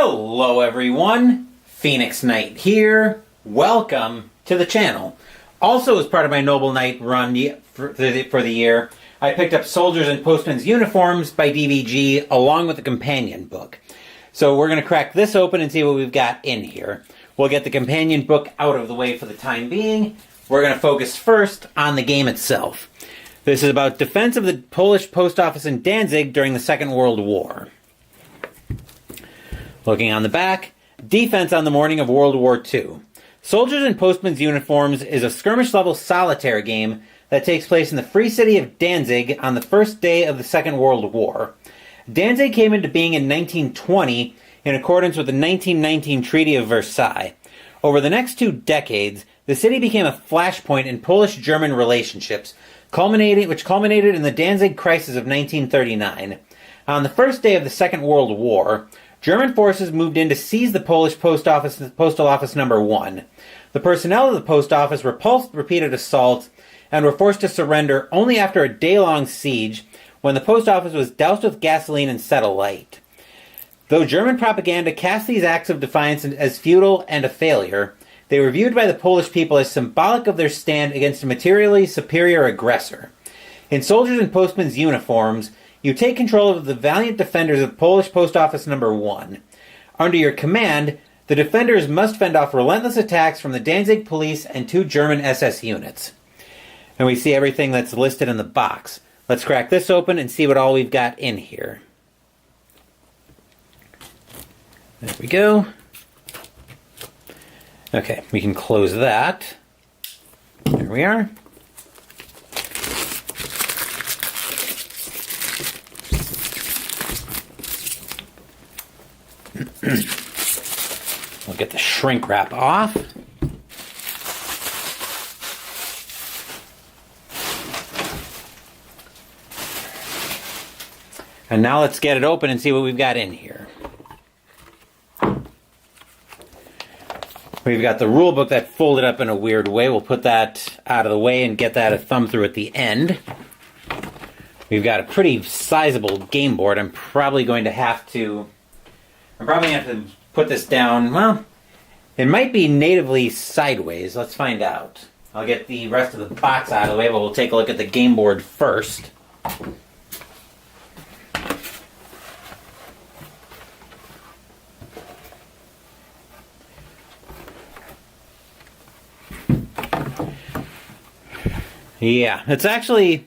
Hello everyone, Phoenix Knight here. Welcome to the channel. Also as part of my Noble Knight run for the year, I picked up Soldiers and Postmen's Uniforms by DVG along with the companion book. So we're going to crack this open and see what we've got in here. We'll get the companion book out of the way for the time being. We're going to focus first on the game itself. This is about defense of the Polish post office in Danzig during the Second World War. Looking on the back, defense on the morning of World War II. Soldiers and Postmen's Uniforms is a skirmish-level solitaire game that takes place in the free city of Danzig on the first day of the Second World War. Danzig came into being in 1920 in accordance with the 1919 Treaty of Versailles. Over the next 2 decades, the city became a flashpoint in Polish-German relationships, which culminated in the Danzig Crisis of 1939. On the first day of the Second World War, German forces moved in to seize the Polish Postal Office No. 1. The personnel of the post office repulsed repeated assaults and were forced to surrender only after a day-long siege when the post office was doused with gasoline and set alight. Though German propaganda cast these acts of defiance as futile and a failure, they were viewed by the Polish people as symbolic of their stand against a materially superior aggressor. In Soldiers and Postmen's Uniforms, you take control of the valiant defenders of Polish Post Office No. 1. Under your command, the defenders must fend off relentless attacks from the Danzig police and 2 German SS units. And we see everything that's listed in the box. Let's crack this open and see what all we've got in here. There we go. Okay, we can close that. There we are. We'll get the shrink wrap off. And now let's get it open and see what we've got in here. We've got the rule book that folded up in a weird way. We'll put that out of the way and get that a thumb through at the end. We've got a pretty sizable game board. I'm probably going to have to put this down. Well, it might be natively sideways. Let's find out. I'll get the rest of the box out of the way, but we'll take a look at the game board first. Yeah, it's actually...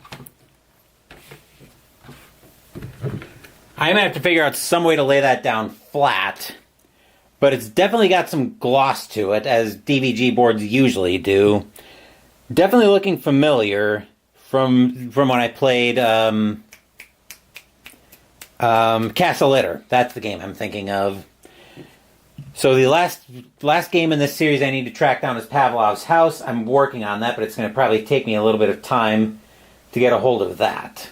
I'm going to have to figure out some way to lay that down flat. But it's definitely got some gloss to it, as DVG boards usually do. Definitely looking familiar from when I played Castle Litter. That's the game I'm thinking of. So the last game in this series I need to track down is Pavlov's House. I'm working on that, but it's going to probably take me a little bit of time to get a hold of that.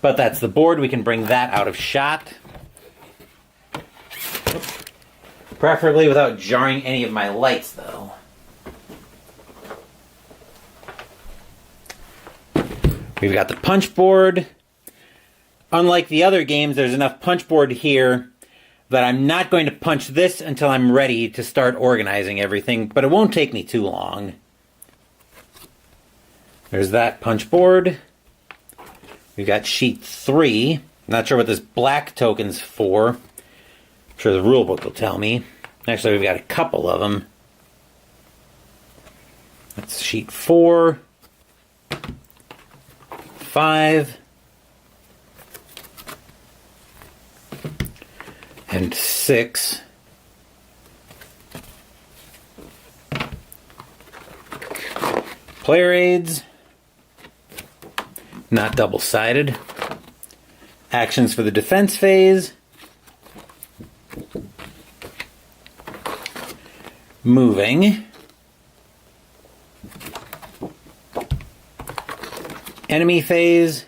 But that's the board. We can bring that out of shot. Preferably without jarring any of my lights, though. We've got the punch board. Unlike the other games, there's enough punch board here that I'm not going to punch this until I'm ready to start organizing everything, but it won't take me too long. There's that punch board. We've got sheet 3. Not sure what this black token's for. I'm sure the rule book will tell me. Actually, we've got a couple of them. That's sheet 4, 5, and 6. Player aids. Not double-sided. Actions for the defense phase. Moving. Enemy phase.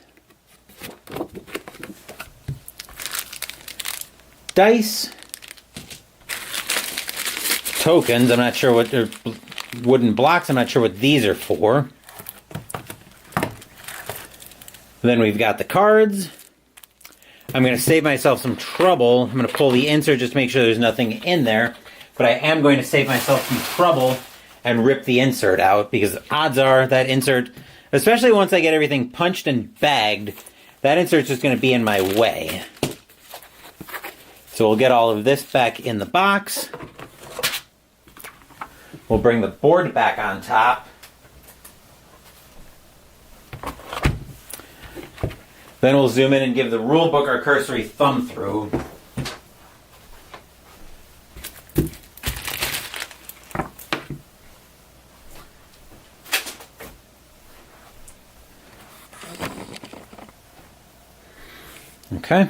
Dice. Tokens. I'm not sure what they're... Wooden blocks. I'm not sure what these are for. Then we've got the cards. I'm going to save myself some trouble. I'm going to pull the insert just to make sure there's nothing in there. But I am going to save myself some trouble and rip the insert out, because odds are that insert, especially once I get everything punched and bagged, that insert's just going to be in my way. So we'll get all of this back in the box. We'll bring the board back on top. Then we'll zoom in and give the rule book our cursory thumb through. Okay.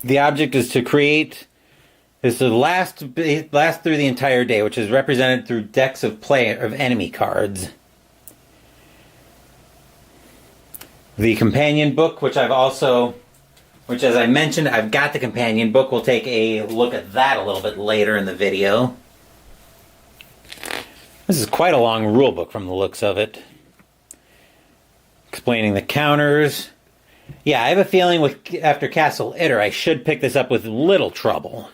The object is to last through the entire day, which is represented through decks of enemy cards. The companion book, which as I mentioned, I've got the companion book. We'll take a look at that a little bit later in the video. This is quite a long rule book from the looks of it. Explaining the counters. Yeah, I have a feeling after Castle Itter, I should pick this up with little trouble.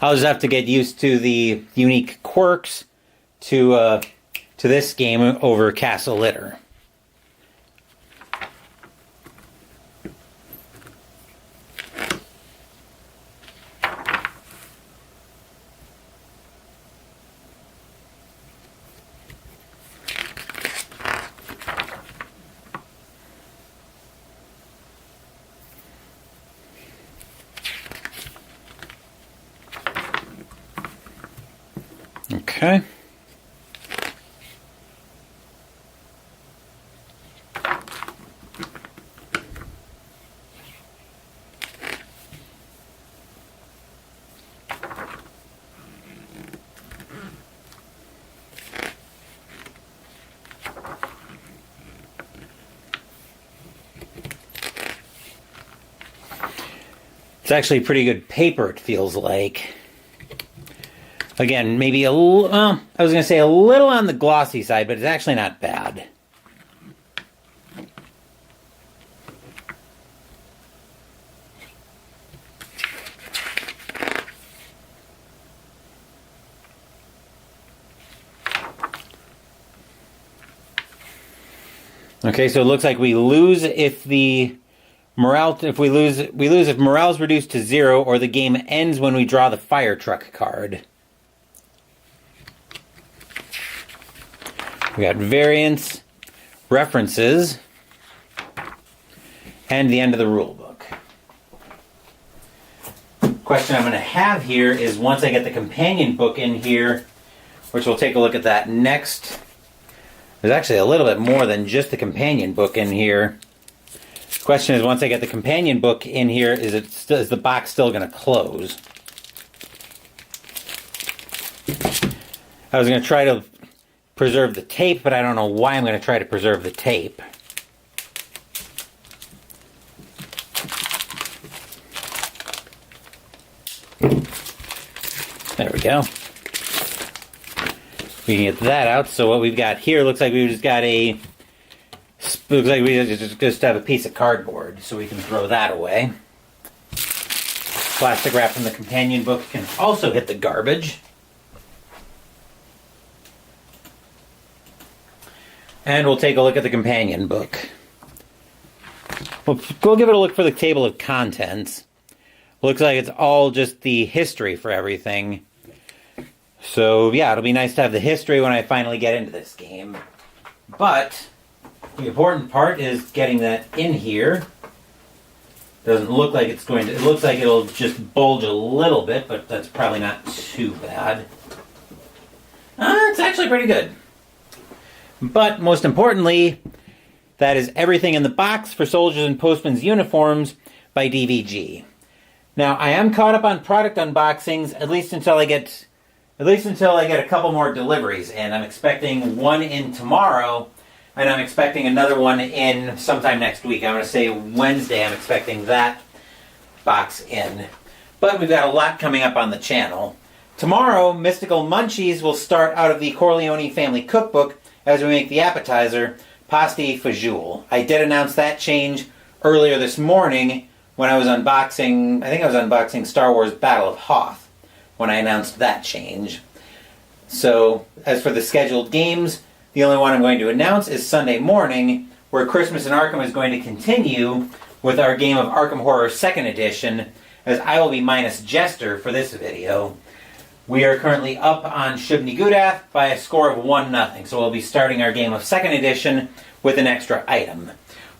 I'll just have to get used to the unique quirks to this game over Castle Itter. Okay. It's actually pretty good paper, it feels like. Again, maybe I was going to say a little on the glossy side, but it's actually not bad. Okay, so it looks like we lose if the morale, if we lose if morale is reduced to 0, or the game ends when we draw the fire truck card. We got variants, references, and the end of the rule book. Question I'm going to have here is, once I get the companion book in here, which we'll take a look at that next. There's actually a little bit more than just the companion book in here. Question is, once I get the companion book in here, is the box still going to close? I was going to try to preserve the tape, but I don't know why I'm going to try to preserve the tape. There we go. We can get that out. So what we've got here looks like we just got we just have a piece of cardboard, so we can throw that away. Plastic wrap from the companion book can also hit the garbage. And we'll take a look at the companion book. We'll give it a look for the table of contents. Looks like it's all just the history for everything. So yeah, it'll be nice to have the history when I finally get into this game. But the important part is getting that in here. Doesn't look like it's going to... It looks like it'll just bulge a little bit, but that's probably not too bad. It's actually pretty good. But most importantly, That is everything in the box for Soldiers and Postmen's uniforms by DVG. Now, I am caught up on product unboxings, at least until I get a couple more deliveries in. I'm expecting one in tomorrow, and I'm expecting another one in sometime next week. I'm going to say Wednesday I'm expecting that box in. But we've got a lot coming up on the channel. Tomorrow, Mystical Munchies will start out of the Corleone family cookbook as we make the appetizer, Pasti Fajoule. I did announce that change earlier this morning when I was unboxing, I think I was unboxing Star Wars Battle of Hoth when I announced that change. So, as for the scheduled games, the only one I'm going to announce is Sunday morning, where Christmas in Arkham is going to continue with our game of Arkham Horror 2nd Edition, as I will be minus Jester for this video. We are currently up on Shubni Gudath by a score of 1-0, so we'll be starting our game of 2nd Edition with an extra item.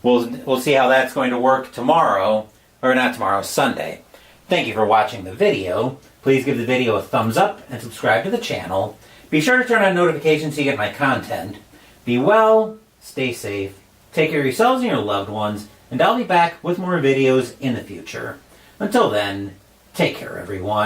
We'll see how that's going to work tomorrow, or not tomorrow, Sunday. Thank you for watching the video. Please give the video a thumbs up and subscribe to the channel. Be sure to turn on notifications so you get my content. Be well, stay safe, take care of yourselves and your loved ones, and I'll be back with more videos in the future. Until then, take care everyone.